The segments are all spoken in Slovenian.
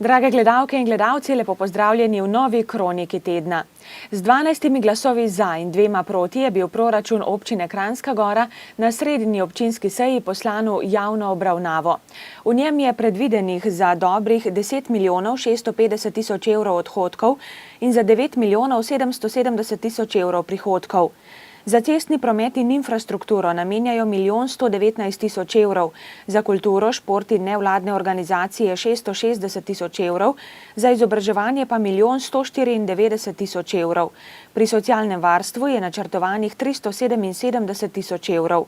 Drage gledalke in gledalci, lepo pozdravljeni v novi kroniki tedna. Z 12 glasovi za in 2 proti je bil proračun občine Kranjska Gora na srednji občinski seji poslan v javno obravnavo. V njem je predvidenih za dobrih 10 milijonov 650 tisoč evrov odhodkov in za 9 milijonov 770 tisoč evrov prihodkov. Za cestni promet in infrastrukturo namenjajo 1 119 tisoč evrov, za kulturo, šport in nevladne organizacije 660 tisoč evrov, za izobraževanje pa 1 194 tisoč evrov. Pri socialnem varstvu je načrtovanih 377 tisoč evrov.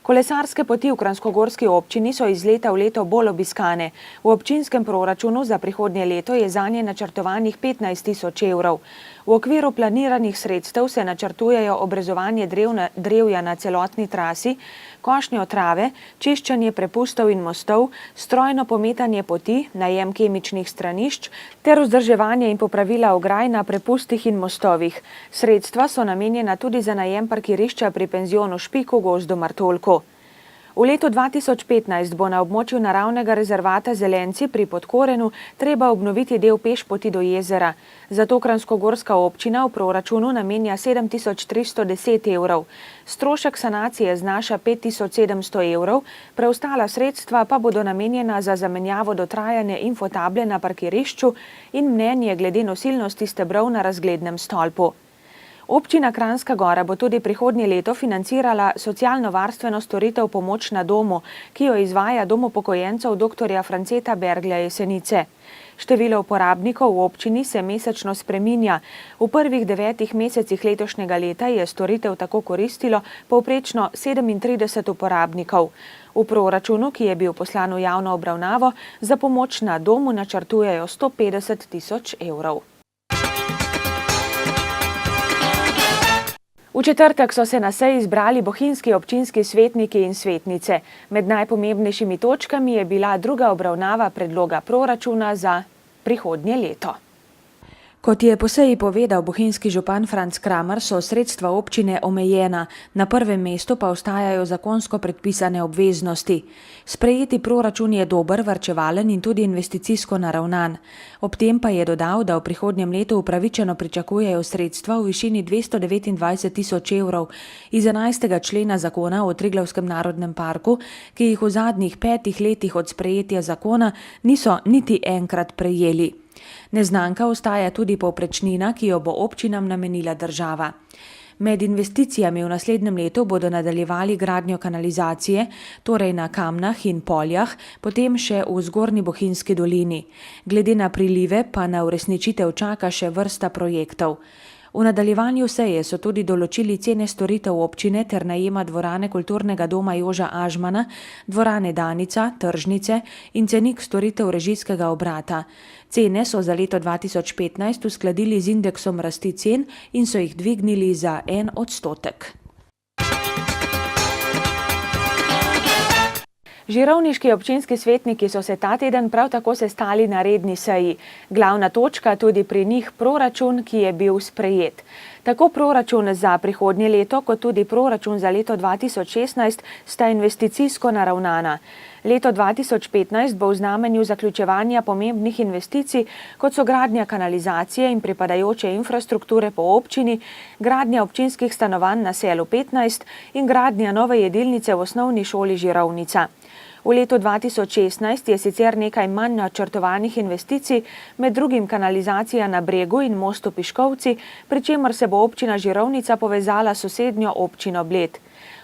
Kolesarske poti v kranjskogorski občini so iz leta v leto bolj obiskane. V občinskem proračunu za prihodnje leto je zanje načrtovanih 15 tisoč evrov. V okviru planiranih sredstev se načrtujejo obrezovanje drevja na celotni trasi, košnjo trave, čiščenje prepustov in mostov, strojno pometanje poti, najem kemičnih stranišč ter vzdrževanje in popravila ograj na prepustih in mostovih. Sredstva so namenjena tudi za najem parkirišča pri penzionu Špik v gozdu Martolku. V letu 2015 bo na območju naravnega rezervata Zelenci pri Podkorenu treba obnoviti del pešpoti do jezera. Zato kranjskogorska občina v proračunu namenja 7310 evrov. Strošek sanacije znaša 5700 evrov, preostala sredstva pa bodo namenjena za zamenjavo dotrajane infotable na parkirišču in mnenje glede nosilnosti stebrov na razglednem stolpu. Občina Kranjska Gora bo tudi prihodnje leto financirala socialno-varstveno storitev Pomoč na domu, ki jo izvaja Dom upokojencev dr. Franceta Berglja Jesenice. Število uporabnikov v občini se mesečno spreminja. V prvih 9 mesecih letošnjega leta je storitev tako koristilo povprečno 37 uporabnikov. V proračunu, ki je bil poslan v javno obravnavo, za pomoč na domu načrtujejo 150 tisoč evrov. V četrtek so se na seji zbrali bohinjski občinski svetniki in svetnice. Med najpomembnejšimi točkami je bila druga obravnava predloga proračuna za prihodnje leto. Kot je po seji povedal bohinjski župan Franc Kramer, so sredstva občine omejena, na prvem mestu pa ostajajo zakonsko predpisane obveznosti. Sprejeti proračun je dober, varčevalen in tudi investicijsko naravnan. Ob tem pa je dodal, da v prihodnjem letu upravičeno pričakujejo sredstva v višini 229 tisoč evrov iz 11. člena zakona o Triglavskem narodnem parku, ki jih v zadnjih 5 letih od sprejetja zakona niso niti enkrat prejeli. Neznanka ostaja tudi povprečnina, ki jo bo občinam namenila država. Med investicijami v naslednjem letu bodo nadaljevali gradnjo kanalizacije, torej na Kamnah in Poljah, potem še v Zgornji Bohinjski dolini. Glede na prilive pa na uresničitev čaka še vrsta projektov. V nadaljevanju seje so tudi določili cene storitev občine ter najema dvorane kulturnega doma Joža Ažmana, dvorane Danica, tržnice in cenik storitev režijskega obrata. Cene so za leto 2015 uskladili z indeksom rasti cen in so jih dvignili za 1 odstotek. Žirovniški občinski svetniki so se ta teden prav tako sestali na redni seji. Glavna točka tudi pri njih proračun, ki je bil sprejet. Tako proračun za prihodnje leto, kot tudi proračun za leto 2016 sta investicijsko naravnana. Leto 2015 bo v znamenju zaključevanja pomembnih investicij, kot so gradnja kanalizacije in pripadajoče infrastrukture po občini, gradnja občinskih stanovanj na Selu 15 in gradnja nove jedilnice v osnovni šoli Žirovnica. V letu 2016 je sicer nekaj manj načrtovanih investicij, med drugim kanalizacija na Bregu in mostu Piškovci, pri čemer se bo občina Žirovnica povezala s sosednjo občino Bled.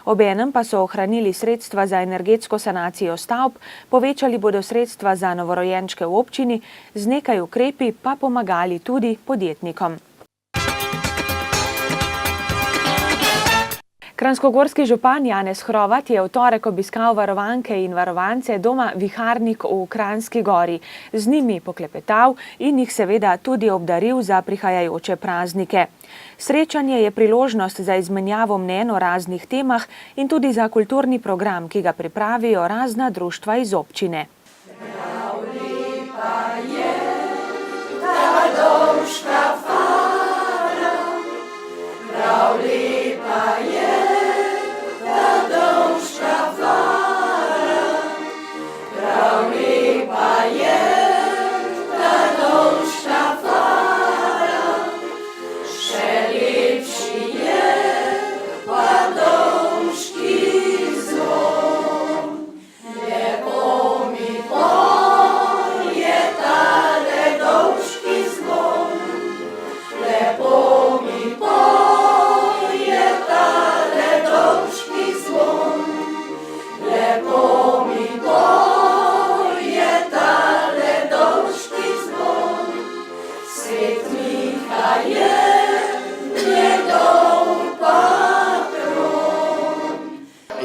Obenem pa so ohranili sredstva za energetsko sanacijo stavb, povečali bodo sredstva za novorojenčke v občini, z nekaj ukrepi pa pomagali tudi podjetnikom. Kranjskogorski župan Janez Hrovat je v torek obiskal varovanke in varovance doma Viharnik v Kranjski Gori. Z njimi poklepetal in jih seveda tudi obdaril za prihajajoče praznike. Srečanje je priložnost za izmenjavo mnenj o raznih temah in tudi za kulturni program, ki ga pripravijo razna društva iz občine. Prav lepa je ta domška fara, prav lepa je prav lepa je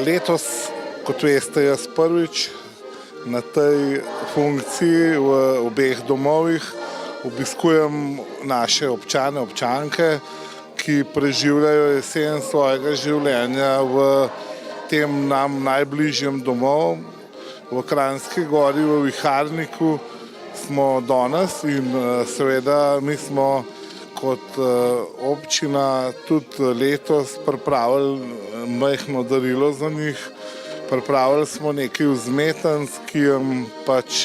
Letos, kot veste, jaz prvič na tej funkciji v obeh domovih obiskujem naše občane, občanke, ki preživljajo jesen svojega življenja v tem nam najbližjem domu. V Kranjski Gori, v Viharniku smo danes in seveda mi smo kot občina tudi letos pripravili majhno darilo za njih. Pripravili smo nekaj vzmetenc, ki jim pač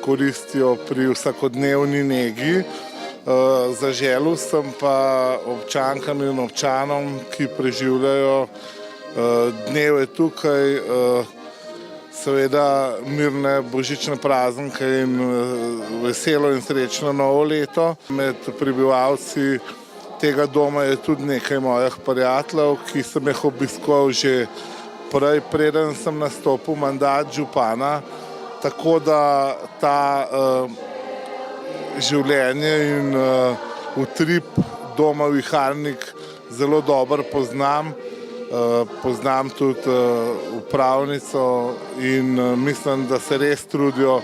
koristijo pri vsakodnevni negi. Zaželel sem pa občankam in občanom, ki preživljajo dneve tukaj, seveda mirne božične praznike in veselo in srečno novo leto. Med prebivalci tega doma je tudi nekaj mojih prijateljev, ki sem jih obiskoval že prej, preden sem nastopil mandat župana, tako da ta življenje in utrip doma Viharnik zelo dobro poznam. Poznam tudi upravnico in mislim, da se res trudijo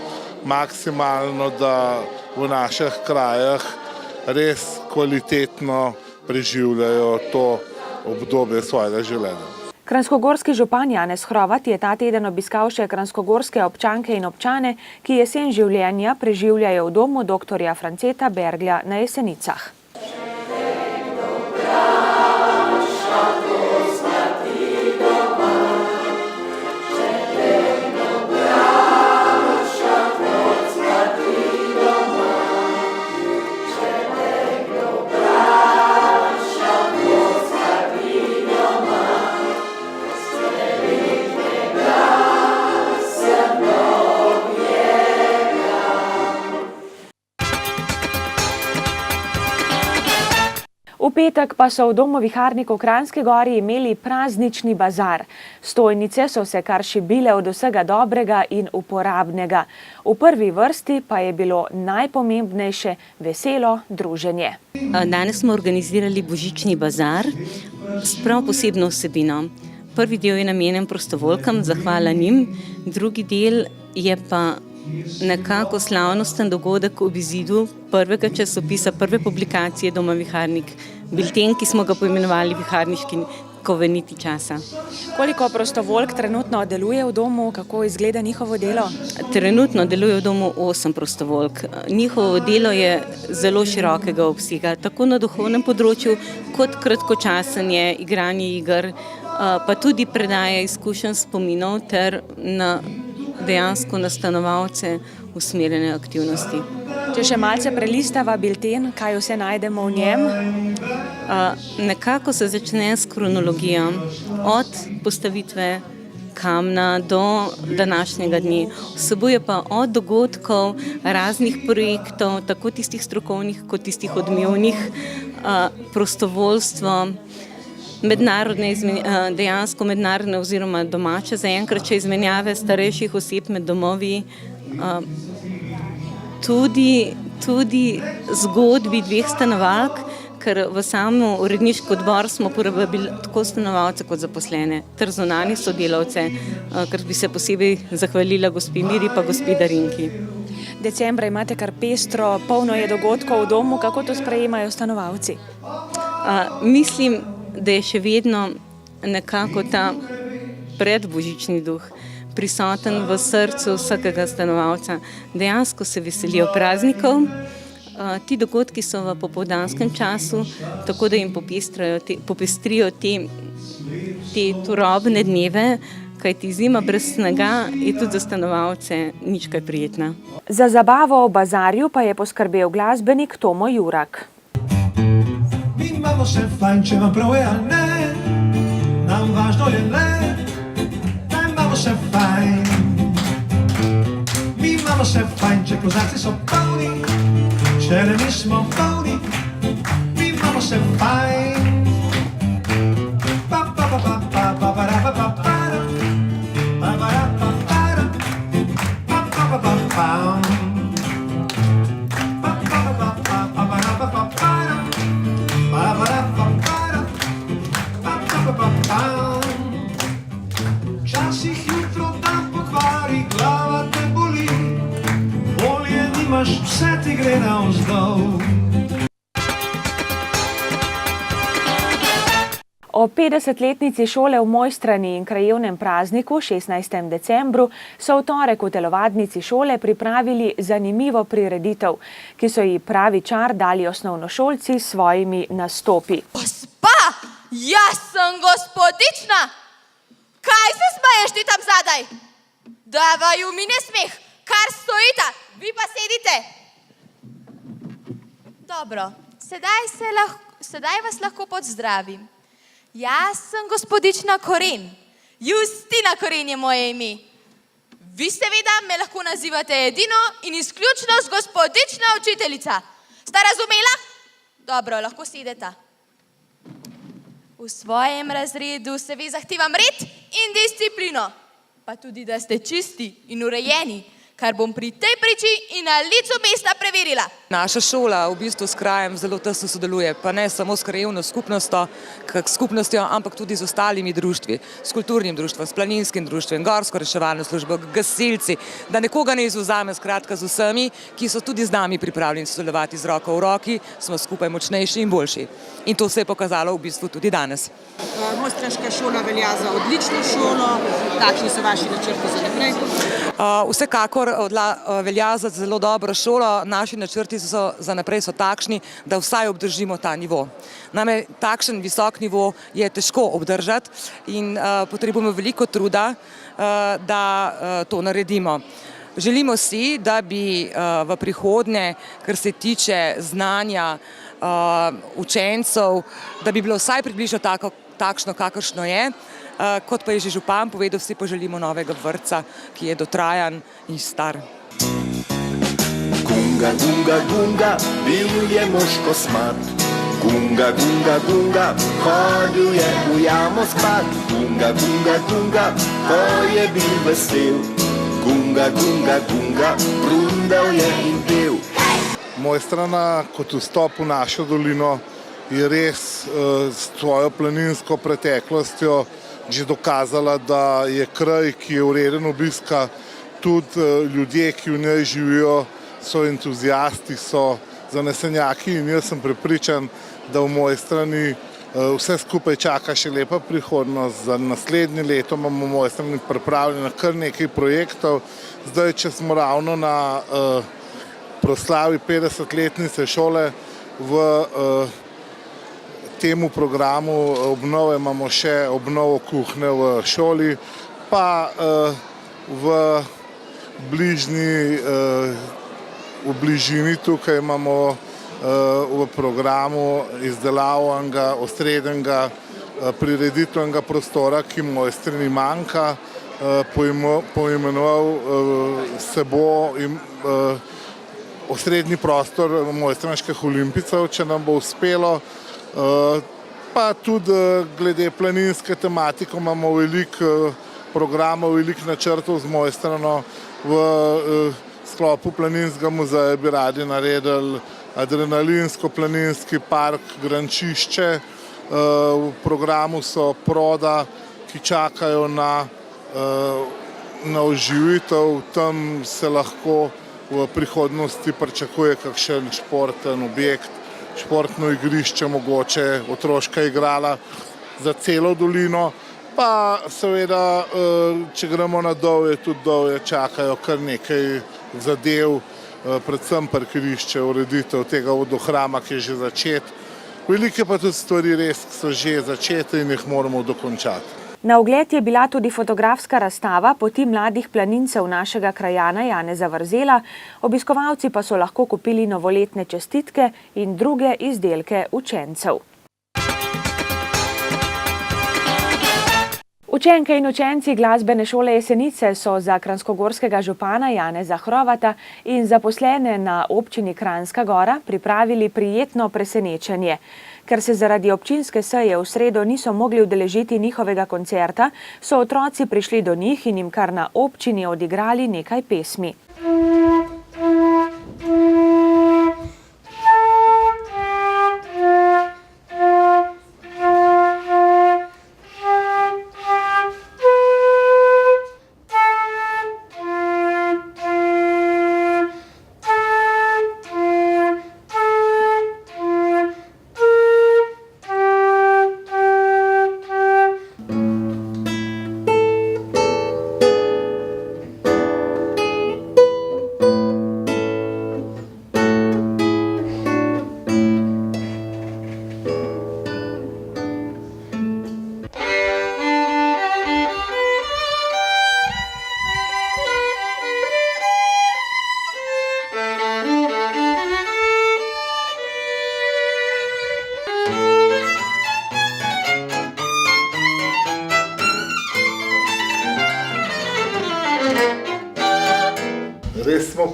maksimalno, da v naših krajah res kvalitetno preživljajo to obdobje svojega življenja. Kranjskogorski župan Janez Hrovat je ta teden obiskal še kranjskogorske občanke in občane, ki jesen življenja preživljajo v domu dr. Franceta Berglja na Jesenicah. V petek pa so v domu Viharnik v Kranjski Gori imeli praznični bazar. Stojnice so se kar šibile od vsega dobrega in uporabnega. V prvi vrsti pa je bilo najpomembnejše veselo druženje. Danes smo organizirali božični bazar s prav posebno vsebino. Prvi del je namenjen prostovoljkam, zahvala njim, drugi del je pa nekako slavnosten dogodek ob izidu prvega časopisa, prve publikacije doma Viharnik, bilten, ki smo ga poimenovali Viharniški koveniti časa. Koliko prostovoljk trenutno deluje v domu, kako izgleda njihovo delo? Trenutno deluje v domu 8 prostovoljk. Njihovo delo je zelo širokega obsega, tako na duhovnem področju, kot kratkočasanje, igranje iger, pa tudi predaja izkušenj, spominov ter dejansko na stanovalce usmerjene aktivnosti. Če še malce prelistava bilten, kaj vse najdemo v njem? Nekako se začne s kronologijo, od postavitve kamna do današnjega dne. Vsebuje pa od dogodkov, raznih projektov, tako tistih strokovnih kot tistih odmevnih, prostovoljstvo, dejansko mednarodne oziroma domače, zaenkrat še izmenjave starejših oseb med domovi, tudi zgodbi dveh stanovalk, ker v samo uredniški odbor smo povabili tako stanovalce kot zaposlene, ter zunanje sodelavce, ker bi se posebej zahvalila gospi Miri pa gospi Darinki. Decembra imate kar pestro, polno je dogodkov v domu, kako to sprejemajo stanovalci? Mislim, da je še vedno nekako ta predbožični duh prisoten v srcu vsakega stanovalca. Dejansko se veselijo praznikov. Ti dogodki so v popoldanskem času, tako da jim popestrijo te turobne dneve, kajti zima brez snega je tudi za stanovalce nič kaj prijetna. Za zabavo v bazarju pa je poskrbel glasbenik Tomo Jurak. Mi imamo se fajn, če vam prav je, a ne, nam važno je le, da imamo se fajn. Mi imamo se fajn, če kozarci so polni, če ne nismo polni, mi imamo se fajn. Pa pa pa pa pa pa pa pa pa pa pa pa pa pa pa pa. vse ti gre navzdol. O 50-letnici šole v Mojstrani in krajevnem prazniku 16. decembru so v torek v telovadnici šole pripravili zanimivo prireditev, ki so ji pravi čar dali osnovnošolci s svojimi nastopi. Gospa, jaz sem gospodična! Kaj se smeješ ti tam zadaj? Da vaju mi ne smeh, kar stojita, vi pa sedite. Dobro, sedaj vas lahko pozdravim. Jaz sem gospodična Koren. Justina Koren je moje ime. Vi seveda me lahko nazivate edino in izključno z gospodična učiteljica. Sta razumela? Dobro, lahko sedeta. V svojem razredu se vi zahtevam red in disciplino, pa tudi, da ste čisti in urejeni, kar bom pri tej priči in na licu mesta preverila. Naša šola v bistvu s krajem zelo tesno sodeluje, pa ne samo s krajevno skupnostjo, ampak tudi z ostalimi društvi, s kulturnim društvom, s planinskim društvom, gorsko reševalno službo, gasilci, da nekoga ne izvzame, skratka z vsemi, ki so tudi z nami pripravljeni sodelovati z roko v roki, smo skupaj močnejši in boljši. In to se je pokazalo v bistvu tudi danes. Mojstranska šola velja za odlično šolo, kakšni so vaši načrti za naprej? Vsekakor velja za zelo dobro šolo, naši načrti za naprej so takšni, da vsaj obdržimo ta nivo. Namreč takšen visok nivo je težko obdržati in potrebujemo veliko truda, da to naredimo. Želimo si, da bi v prihodnje, kar se tiče znanja učencev, da bi bilo vsaj približno takšno, kakršno je. Kot pa je že župan povedal, vsi pa želimo novega vrtca, ki je dotrajan in star. Gunga, gunga, gunga, bil je mož kosmat. Gunga, gunga, gunga, hodil je v jamo spat. Gunga, gunga, gunga, ko je bil vesel. Gunga, gunga, gunga, brundal je in pel. Mojstrana kot vstop v našo dolino je res s svojo planinsko preteklostjo že dokazala, da je kraj, ki je vreden obiska, tudi ljudje, ki v njej živijo, so entuziasti, so zanesenjaki in jaz sem prepričan, da v Mojstrani vse skupaj čaka še lepa prihodnost. Za naslednje leto imamo v Mojstrani pripravljeno kar nekaj projektov. Zdaj, če smo ravno na proslavi 50-letnice šole, v temu programu obnove imamo še obnovo kuhne v šoli, pa v bližini tukaj imamo v programu izdelavo enega osrednjega prireditvenega prostora, ki Mojstrini manjka, poimenoval se bo osrednji prostor mojstranskih olimpijcev, če nam bo uspelo. Pa tudi glede planinske tematike imamo veliko programov, veliko načrtov z Mojstrano. V sklopu planinskega muzeja bi radi naredili adrenalinsko-planinski park Grančišče. V programu so proda, ki čakajo na oživitev. Tam se lahko v prihodnosti pričakuje kakšen športen objekt, športno igrišče, mogoče otroška igrala za celo dolino. Pa seveda, če gremo na Dovje, tudi Dovje čakajo kar nekaj zadev, predvsem parkirišče, ureditev tega vodohrama, ki je že začet. Velike pa tudi stvari res, ki so že začete in jih moramo dokončati. Na ogled je bila tudi fotografska razstava poti mladih planincev našega krajana Janeza Vrzela, obiskovalci pa so lahko kupili novoletne čestitke in druge izdelke učencev. Učenke in učenci glasbene šole Jesenice so za kranjskogorskega župana Janeza Hrovata in zaposlene na občini Kranjska Gora pripravili prijetno presenečenje. Ker se zaradi občinske seje v sredo niso mogli udeležiti njihovega koncerta, so otroci prišli do njih in jim kar na občini odigrali nekaj pesmi.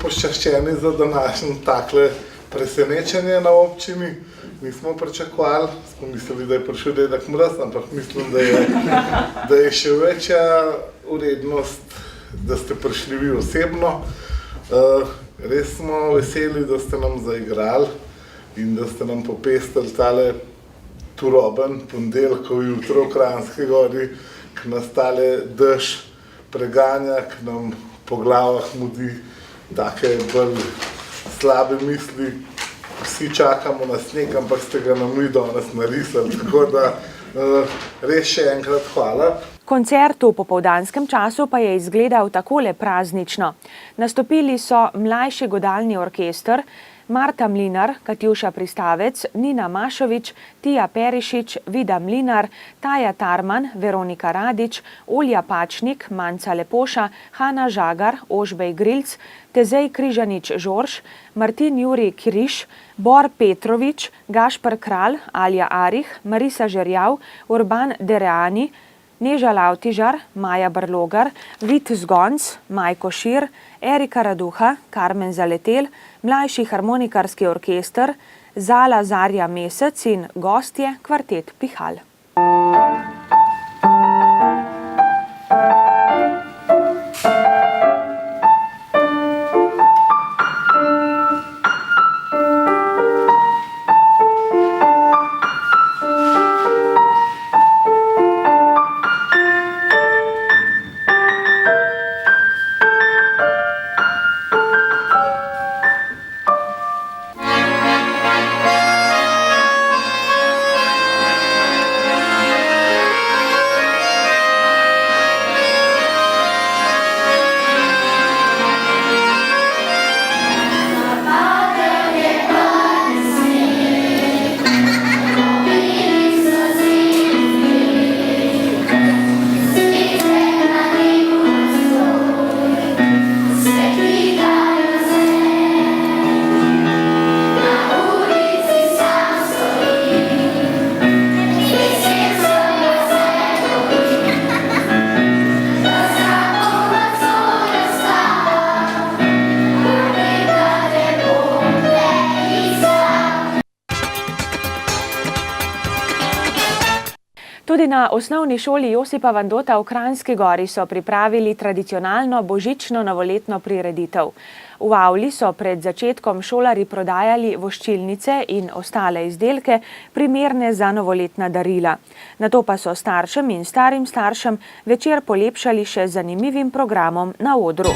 počaščeni za današnje takle presenečenje na občini. Nismo pričakovali, smo mislili, da je prišel dedek Mraz, ampak mislim, da je še večja vrednost, da ste prišli vi osebno. Res smo veseli, da ste nam zaigrali in da ste nam popestrili tale turoben ponedeljkov jutro v Kranjski Gori, ki nas tale dež preganja, ki nam po glavah mudi take bolj slabe misli. Vsi čakamo na sneg, ampak ste ga nam vi danes narisali, tako da res še enkrat hvala. Koncert v popoldanskem času pa je izgledal takole praznično. Nastopili so mlajši godalni orkester, Marta Mlinar, Katjuša Pristavec, Nina Mašovič, Tija Perišič, Vida Mlinar, Taja Tarman, Veronika Radič, Olja Pačnik, Manca Lepoša, Hana Žagar, Ožbej Grilc, Tezej Križanič Žorž, Martin Juri Križ, Bor Petrovič, Gašper Kralj, Alja Arih, Marisa Žerjav, Urban Dereani, Neža Lavtižar, Maja Brlogar, Vit Zgonc, Majko Šir, Erika Raduha, Karmen Zaletel, Mlajši harmonikarski orkester, Zala Zarja Mesec in gostje kvartet Pihal. Tudi na osnovni šoli Josipa Vandota v Kranjski Gori so pripravili tradicionalno božično novoletno prireditev. V avli so pred začetkom šolarji prodajali voščilnice in ostale izdelke, primerne za novoletna darila. Nato pa so staršem in starim staršem večer polepšali še z zanimivim programom na odru.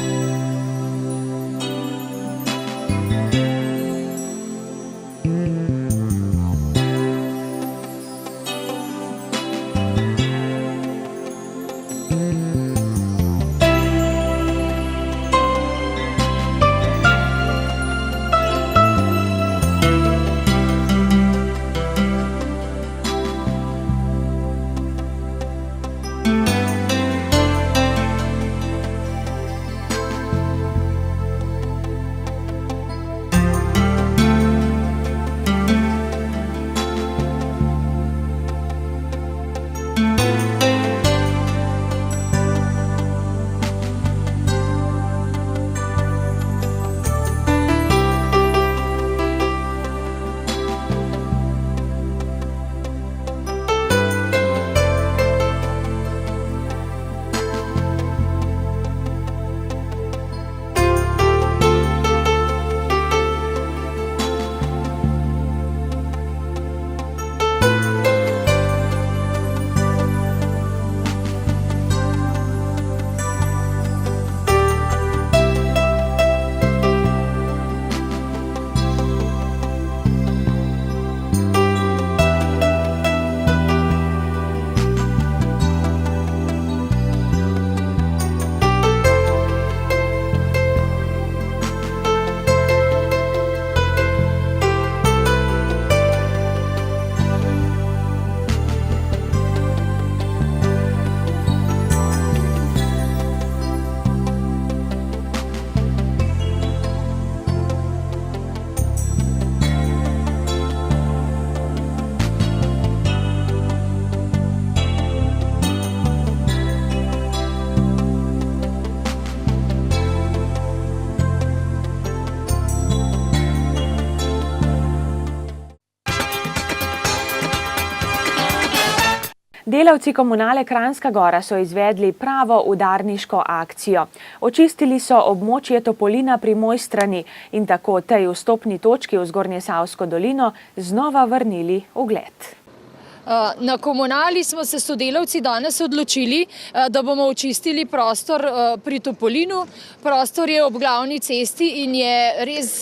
Delavci komunale Kranjska Gora so izvedli pravo udarniško akcijo. Očistili so območje Topolina pri Mojstrani in tako tej vstopni točki v Zgornjesavsko dolino znova vrnili ugled. Na komunali smo se sodelavci danes odločili, da bomo očistili prostor pri Topolinu. Prostor je ob glavni cesti in je res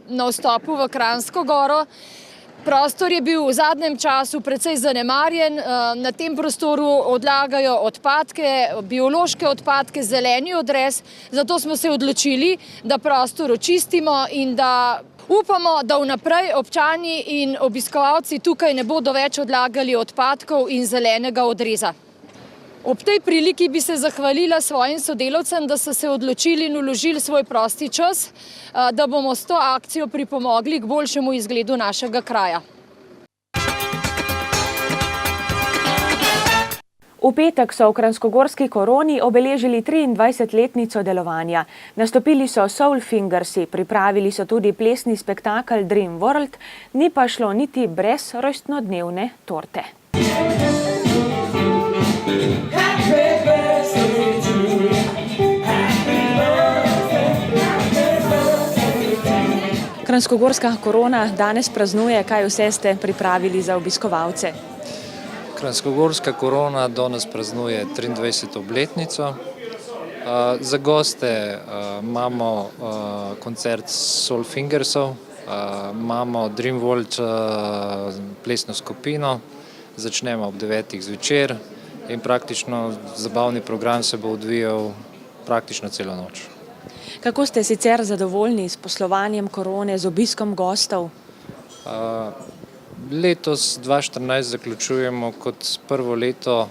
na vstopu v Kranjsko Goro. Prostor je bil v zadnjem času precej zanemarjen, na tem prostoru odlagajo odpadke, biološke odpadke, zeleni odrez, zato smo se odločili, da prostor očistimo in da upamo, da vnaprej občani in obiskovalci tukaj ne bodo več odlagali odpadkov in zelenega odreza. Ob tej priliki bi se zahvalila svojim sodelavcem, da so se odločili in vložili svoj prosti čas, da bomo s to akcijo pripomogli k boljšemu izgledu našega kraja. V petek so v kranjskogorski Koroni obeležili 23-letnico delovanja. Nastopili so Soul Fingersi, pripravili so tudi plesni spektakel Dream World, ni pa šlo niti brez rojstnodnevne torte. Kranjskogorska Korona danes praznuje, kaj vse ste pripravili za obiskovalce. Kranjskogorska Korona danes praznuje 23. obletnico. Za goste imamo koncert Soul Fingersov, imamo Dream World plesno skupino, začnemo ob 9. zvečer in praktično zabavni program se bo odvijal praktično celo noč. Kako ste sicer zadovoljni s poslovanjem Korone, z obiskom gostov? Letos 2014 zaključujemo kot prvo leto,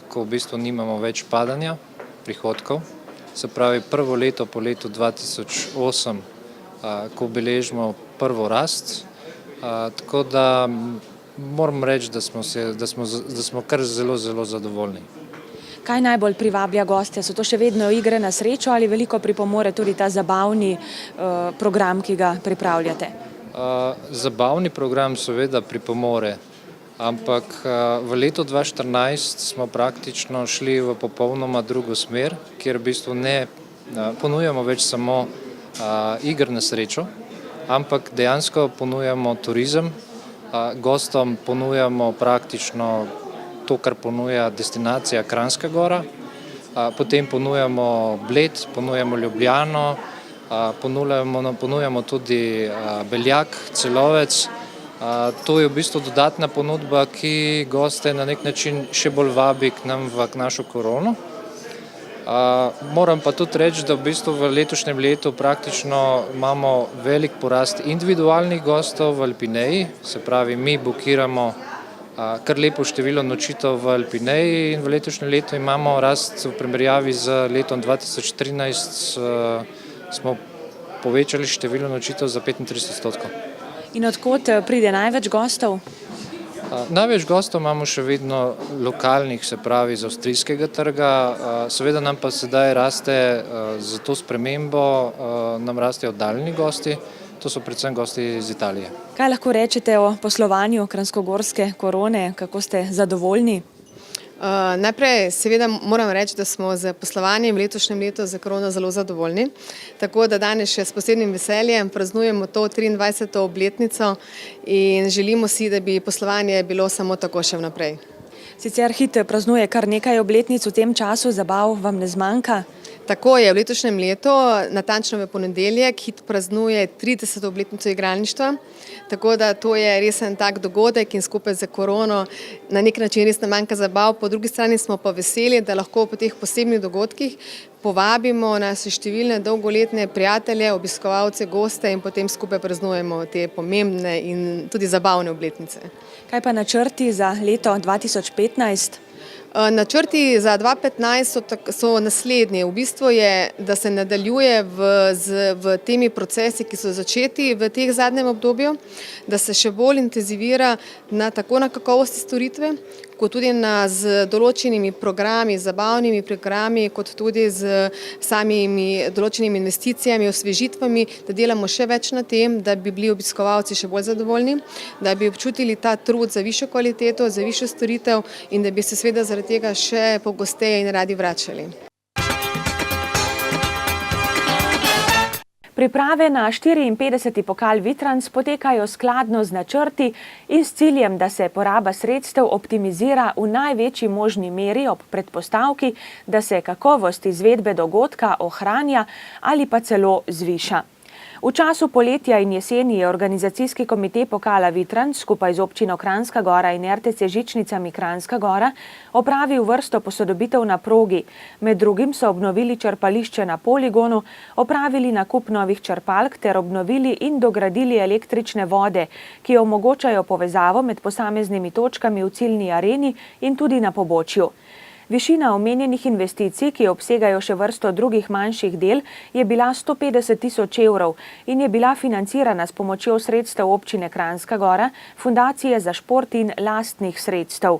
ko v bistvu nimamo več padanja prihodkov. Se pravi prvo leto po letu 2008, ko beležimo prvo rast. Tako da moram reči, da smo kar zelo zadovoljni. Kaj najbolj privablja goste? So to še vedno igre na srečo ali veliko pripomore tudi ta zabavni program, ki ga pripravljate? Zabavni program seveda pripomore, ampak v letu 2014 smo praktično šli v popolnoma drugo smer, kjer v bistvu ne ponujamo več samo igr na srečo, ampak dejansko ponujamo turizem, gostom ponujamo praktično to, kar ponuja destinacija Kranjska Gora, potem ponujamo Bled, ponujamo Ljubljano, ponujamo tudi Beljak, Celovec. To je v bistvu dodatna ponudba, ki goste na nek način še bolj vabi k nam v našo Korono. Moram pa tudi reči, da v bistvu v letošnjem letu praktično imamo velik porast individualnih gostov v Alpineji, se pravi mi bukiramo kar lepo število nočitev v Alpineji in v letošnjem letu imamo rast v primerjavi z letom 2013, smo povečali število nočitev za 35%. In od kod pride največ gostov? Največ gostov imamo še vedno lokalnih, se pravi z avstrijskega trga, seveda nam pa sedaj raste za to spremembo, nam rastejo oddaljeni gosti. To so predvsem gosti iz Italije. Kaj lahko rečete o poslovanju Kranjskogorske Korone? Kako ste zadovoljni? Najprej seveda moram reči, da smo z poslovanjem v letošnjem letu za Korono zelo zadovoljni. Tako da danes še s posebnim veseljem praznujemo to 23. obletnico in želimo si, da bi poslovanje bilo samo tako še vnaprej. Sicer Hit praznuje kar nekaj obletnic v tem času, zabav vam ne zmanjka? Tako je, v letošnjem letu, natančno v ponedeljek, Hit praznuje 30. obletnico igralništva, tako da to je res en tak dogodek in skupaj z Korono na nek način res ne manjka zabav. Po drugi strani smo pa veseli, da lahko po teh posebnih dogodkih povabimo naše številne dolgoletne prijatelje, obiskovalce, goste in potem skupaj praznujemo te pomembne in tudi zabavne obletnice. Kaj pa načrti za leto 2015? Načrti za 2015 so naslednji. V bistvu je, da se nadaljuje v temi procesi, ki so začeti v teh zadnjem obdobju, da se še bolj intenzivira tako na kakovosti storitve, kot tudi z določenimi programi, zabavnimi programi, kot tudi z samimi določenimi investicijami, osvežitvami, da delamo še več na tem, da bi bili obiskovalci še bolj zadovoljni, da bi občutili ta trud za višjo kvaliteto, za višjo storitev in da bi se seveda zaradi tega še pogosteje in radi vračali. Priprave na 54. pokal Vitranc potekajo skladno z načrti in s ciljem, da se poraba sredstev optimizira v največji možni meri ob predpostavki, da se kakovost izvedbe dogodka ohranja ali pa celo zviša. V času poletja in jeseni je organizacijski komite pokala Vitranc skupaj z občino Kranjska Gora in RTC žičnicami Kranjska Gora opravil vrsto posodobitev na progi. Med drugim so obnovili črpališče na poligonu, opravili nakup novih črpalk ter obnovili in dogradili električne vode, ki omogočajo povezavo med posameznimi točkami v ciljni areni in tudi na pobočju. Višina omenjenih investicij, ki obsegajo še vrsto drugih manjših del, je bila 150 tisoč evrov in je bila financirana s pomočjo sredstev občine Kranjska Gora, Fundacije za šport in lastnih sredstev.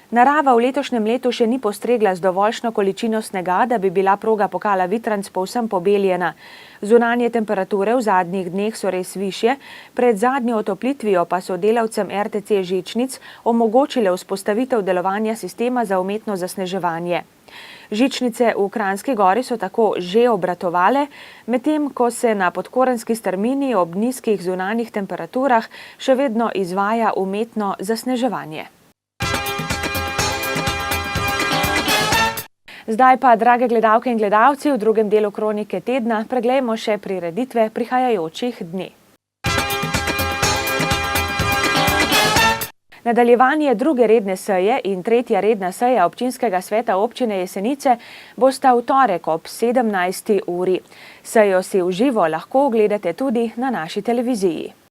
Narava v letošnjem letu še ni postregla z dovoljšno količino snega, da bi bila proga pokala Vitranc povsem pobeljena. Zunanje temperature v zadnjih dneh so res višje, pred zadnjo otoplitvijo pa so delavcem RTC žičnic omogočile vzpostavitev delovanja sistema za umetno zasneževanje. Žičnice v Kranjski Gori so tako že obratovale, medtem ko se na podkorenski strmini ob nizkih zunanjih temperaturah še vedno izvaja umetno zasneževanje. Zdaj pa, drage gledalke in gledalci, v drugem delu Kronike tedna preglejmo še prireditve prihajajočih dni. Nadaljevanje druge redne seje in tretja redna seja občinskega sveta občine Jesenice bosta v torek ob 17. uri. Sejo si v živo lahko ogledate tudi na naši televiziji.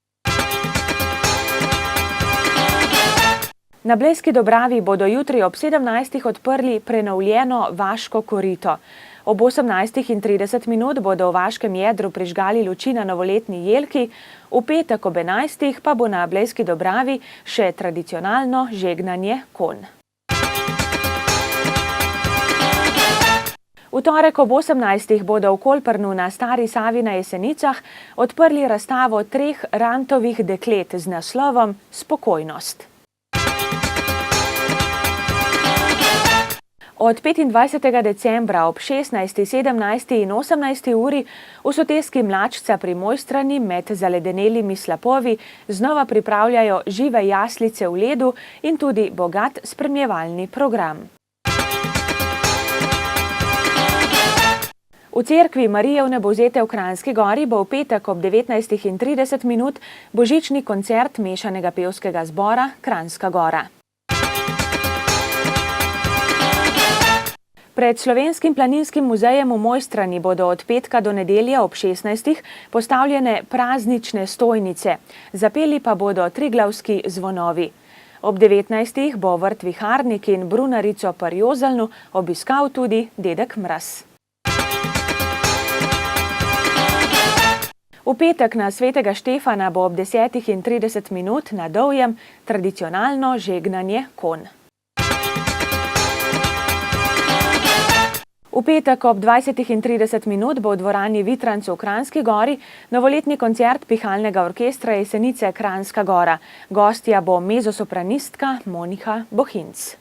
Na Blejski Dobravi bodo jutri ob 17. odprli prenovljeno Vaško korito. Ob 18:30 bodo v Vaškem jedru prižgali luči na novoletni jelki, v petek ob 11. pa bo na Blejski Dobravi še tradicionalno žegnanje konj. V torek ob 18. bodo v Kolprnu na Stari Savi na Jesenicah odprli razstavo 3 Rantovih deklet z naslovom Spokojnost. Od 25. decembra ob 16., 17. in 18. uri v soteski Mlačca pri Mojstrani med zaledenelimi slapovi znova pripravljajo žive jaslice v ledu in tudi bogat spremljevalni program. V cerkvi Marije Vnebovzete v Kranjski Gori bo v petek ob 19:30 božični koncert mešanega pevskega zbora Kranjska Gora. Pred Slovenskim planinskim muzejem v Mojstrani bodo od petka do nedelje ob 16. postavljene praznične stojnice. Zapeli pa bodo triglavski zvonovi. Ob 19. bo vrt Viharnik in brunarico pri Jozelnu obiskal tudi dedek Mraz. V petek na svetega Štefana bo ob 10:30 na Dovjem tradicionalno žegnanje konj. V petek ob 20:30 bo v dvorani Vitranc v Kranjski Gori novoletni koncert pihalnega orkestra Jesenice Kranjska Gora. Gostja bo mezzosopranistka Monika Bohinc.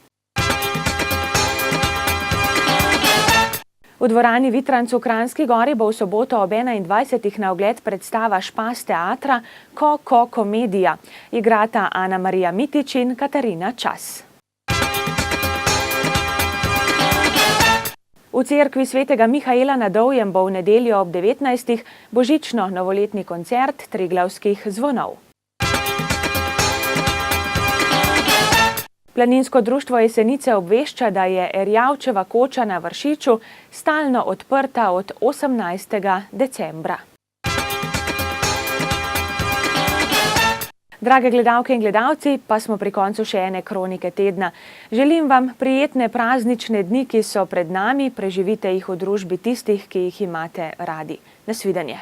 V dvorani Vitranc v Kranjski Gori bo v soboto ob 21. na ogled predstava Špas teatra Ko komedija. Igrata Ana Marija Mitič in Katarina Čas. V cerkvi svetega Mihaela na Dovjem bo v nedeljo ob 19. božično-novoletni koncert triglavskih zvonov. Planinsko društvo Jesenice obvešča, da je Erjavčeva koča na Vršiču stalno odprta od 18. decembra. Drage gledalke in gledalci, pa smo pri koncu še ene kronike tedna. Želim vam prijetne praznične dni, ki so pred nami, preživite jih v družbi tistih, ki jih imate radi. Nasvidenje.